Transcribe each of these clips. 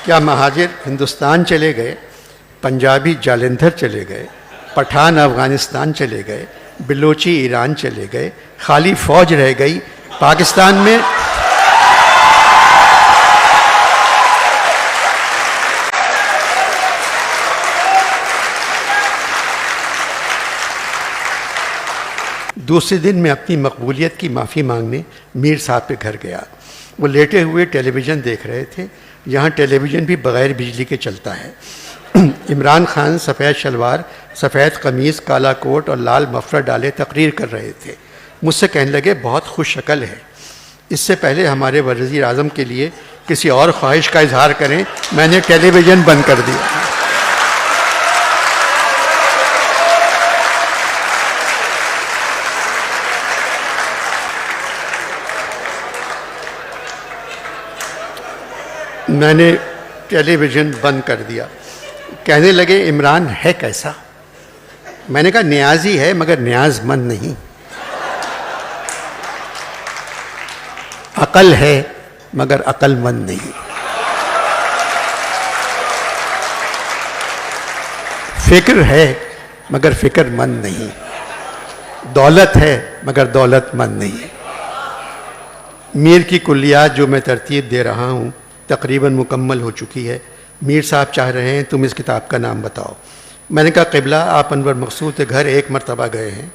क्या महाजिर हिंदुस्तान चले गए, पंजाबी जालंधर चले गए, पठान अफ़गानिस्तान चले गए, बिलोची ईरान चले गए, खाली फ़ौज रह गई पाकिस्तान में। दूसरे दिन मैं अपनी मकबूलियत की माफ़ी मांगने मीर साहब के घर गया। वो लेटे हुए टेलीविज़न देख रहे थे। यहाँ टेलीविज़न भी बग़ैर बिजली के चलता है। इमरान खान सफ़ेद शलवार, सफ़ेद कमीज़, काला कोट और लाल मफलर डाले तकरीर कर रहे थे। मुझसे कहने लगे, बहुत खुश शक्ल है। इससे पहले हमारे वज़ीर आज़म के लिए किसी और ख्वाहिश का इजहार करें, मैंने टेलीविज़न बंद कर दिया। मैंने टेलीविज़न बंद कर दिया। कहने लगे, इमरान है कैसा? मैंने कहा, न्याजी है मगर न्याज़मंद नहीं। अकल है मगर अक्लमंद नहीं। फिक्र है मगर फिक्रमंद नहीं। दौलत है मगर दौलतमंद नहीं। मीर की कुल्लियात जो मैं तरतीब दे रहा हूँ तकरीबन मुकम्मल हो चुकी है। मीर साहब चाह रहे हैं तुम इस किताब का नाम बताओ। मैंने कहा, क़िबला आप अनवर मकसूद के घर 1 मरतबा गए हैं,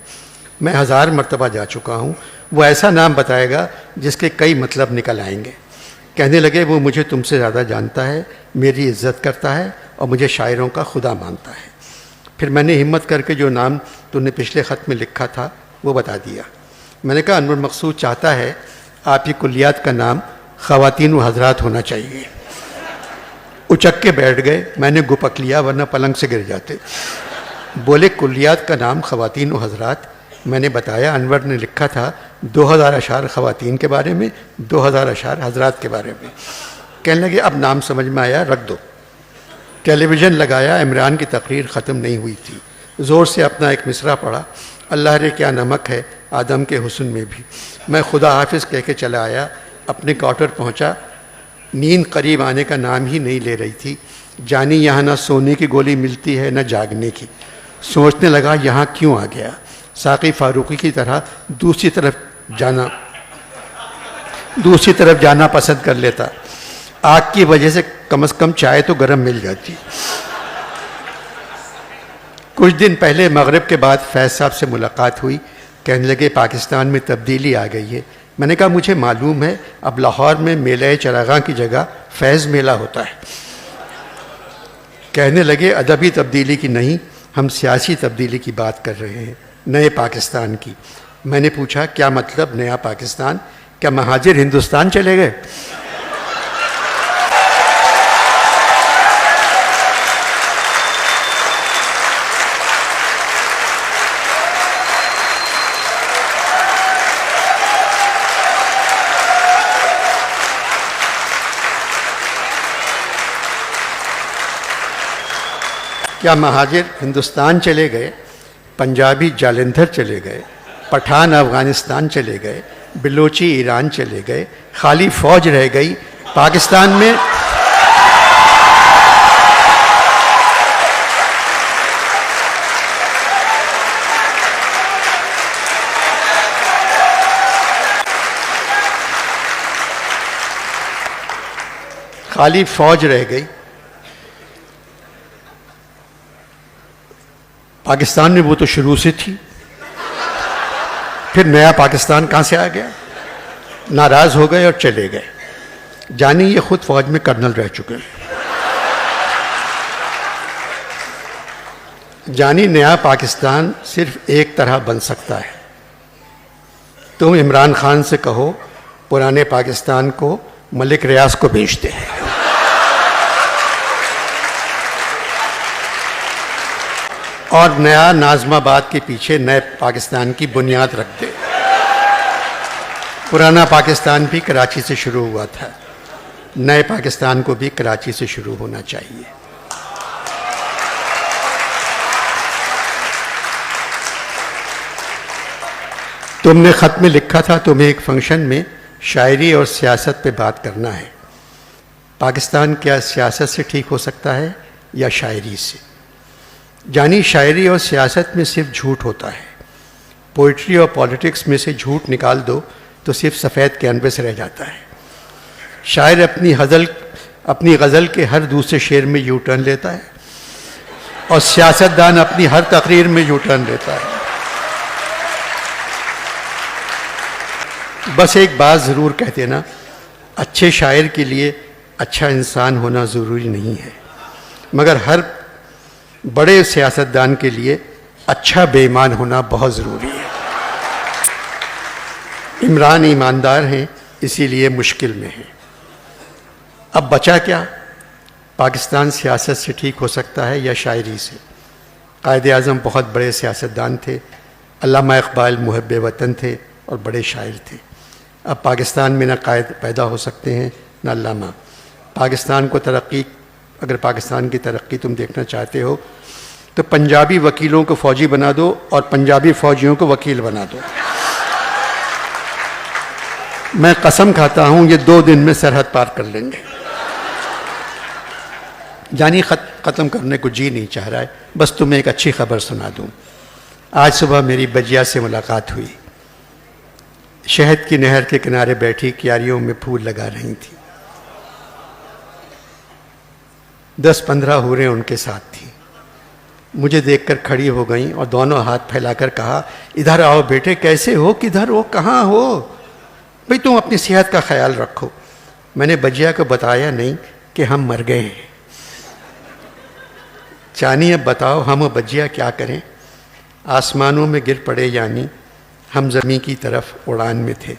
मैं 1000 मरतबा जा चुका हूँ। वो ऐसा नाम बताएगा जिसके कई मतलब निकल आएंगे। कहने लगे, वो मुझे तुमसे ज़्यादा जानता है, मेरी इज़्ज़त करता है और मुझे शायरों का खुदा मानता है। फिर मैंने हिम्मत करके जो नाम तुमने पिछले ख़त में लिखा था वो बता दिया। मैंने कहा, अनवर मकसूद चाहता है आपकी कुल्लियात का नाम ख़वातीन व हज़रात होना चाहिए। उचक के बैठ गए। मैंने गुपक लिया वरना पलंग से गिर जाते। बोले, कुल्लियात का नाम ख़वातीन व हज़रात। मैंने बताया, अनवर ने लिखा था 2000 अशार ख़वातीन के बारे में, 2000 अशार हज़रात के बारे में। कहने लगे, अब नाम समझ में आया, रख दो। टेलीविज़न लगाया। इमरान की तकरीर ख़त्म नहीं हुई थी। ज़ोर से अपना एक मिसरा पढ़ा, अल्लाह रे क्या नमक है आदम के हुस्न में भी। मैं खुदा हाफिज़ कह के चला आया। अपने क्वार्टर पहुंचा। नींद करीब आने का नाम ही नहीं ले रही थी। जानी यहाँ ना सोने की गोली मिलती है न जागने की। सोचने लगा, यहाँ क्यों आ गया? साक़ी फ़ारूक़ी की तरह दूसरी तरफ जाना पसंद कर लेता। आग की वजह से कम से कम चाय तो गर्म मिल जाती। कुछ दिन पहले मगरिब के बाद फैज़ साहब से मुलाकात हुई। कहने लगे, पाकिस्तान में तब्दीली आ गई है। मैंने कहा, मुझे मालूम है, अब लाहौर में मेला चरागां की जगह फैज़ मेला होता है। कहने लगे, अदबी तब्दीली की नहीं, हम सियासी तब्दीली की बात कर रहे हैं, नए पाकिस्तान की। मैंने पूछा, क्या मतलब नया पाकिस्तान? क्या महाजिर हिंदुस्तान चले गए? क्या महाजिर हिंदुस्तान चले गए, पंजाबी जालंधर चले गए, पठान अफ़गानिस्तान चले गए, बिलोची ईरान चले गए, खाली फ़ौज रह गई पाकिस्तान में? खाली फ़ौज रह गई। पाकिस्तान में वो तो शुरू से थी, फिर नया पाकिस्तान कहाँ से आ गया? नाराज़ हो गए और चले गए। जानी ये खुद फौज में कर्नल रह चुके हैं। जानी नया पाकिस्तान सिर्फ एक तरह बन सकता है। तुम इमरान खान से कहो पुराने पाकिस्तान को मलिक रियाज को बेच दे। और नया नाज़माबाद के पीछे नए पाकिस्तान की बुनियाद रख दे। पुराना पाकिस्तान भी कराची से शुरू हुआ था, नए पाकिस्तान को भी कराची से शुरू होना चाहिए। तुमने ख़त में लिखा था तुम्हें एक फंक्शन में शायरी और सियासत पे बात करना है। पाकिस्तान क्या सियासत से ठीक हो सकता है या शायरी से? जानी, शायरी और सियासत में सिर्फ झूठ होता है। पोइट्री और पॉलिटिक्स में से झूठ निकाल दो तो सिर्फ सफ़ेद कैनवस रह जाता है। शायर अपनी गज़ल के हर दूसरे शेर में यू टर्न लेता है और सियासतदान अपनी हर तकरीर में यू टर्न लेता है। बस एक बात ज़रूर कह देना, अच्छे शायर के लिए अच्छा इंसान होना ज़रूरी नहीं है, मगर हर बड़े सियासतदान के लिए अच्छा बेईमान होना बहुत ज़रूरी है। इमरान ईमानदार हैं, इसीलिए मुश्किल में हैं। अब बचा क्या? पाकिस्तान सियासत से ठीक हो सकता है या शायरी से? कायदे आज़म बहुत बड़े सियासतदान थे, अल्लामा इक़बाल मुहब्बे वतन थे और बड़े शायर थे। अब पाकिस्तान में ना कायद पैदा हो सकते हैं ना अल्लामा। पाकिस्तान को अगर पाकिस्तान की तरक्की तुम देखना चाहते हो तो पंजाबी वकीलों को फ़ौजी बना दो और पंजाबी फ़ौजियों को वकील बना दो। मैं कसम खाता हूँ ये 2 दिन में सरहद पार कर लेंगे। जानी, ख़त्म करने को जी नहीं चाह रहा है, बस तुम्हें एक अच्छी खबर सुना दूँ। आज सुबह मेरी बजिया से मुलाकात हुई। शहद की नहर के किनारे बैठी क्यारियों में फूल लगा रही थी। 10-15 हूरें उनके साथ थी। मुझे देखकर खड़ी हो गईं और दोनों हाथ फैलाकर कहा, इधर आओ बेटे, कैसे हो, किधर हो, कहाँ हो? भाई तुम अपनी सेहत का ख्याल रखो। मैंने बजिया को बताया नहीं कि हम मर गए हैं। जानी, अब बताओ हम और बजिया क्या करें? आसमानों में गिर पड़े यानी हम ज़मीं की तरफ उड़ान में थे।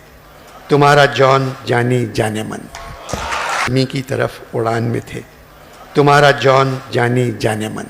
तुम्हारा जौन जानी जाने मन। ज़मीं की तरफ उड़ान में थे, तुम्हारा जौन जानी जाने मन।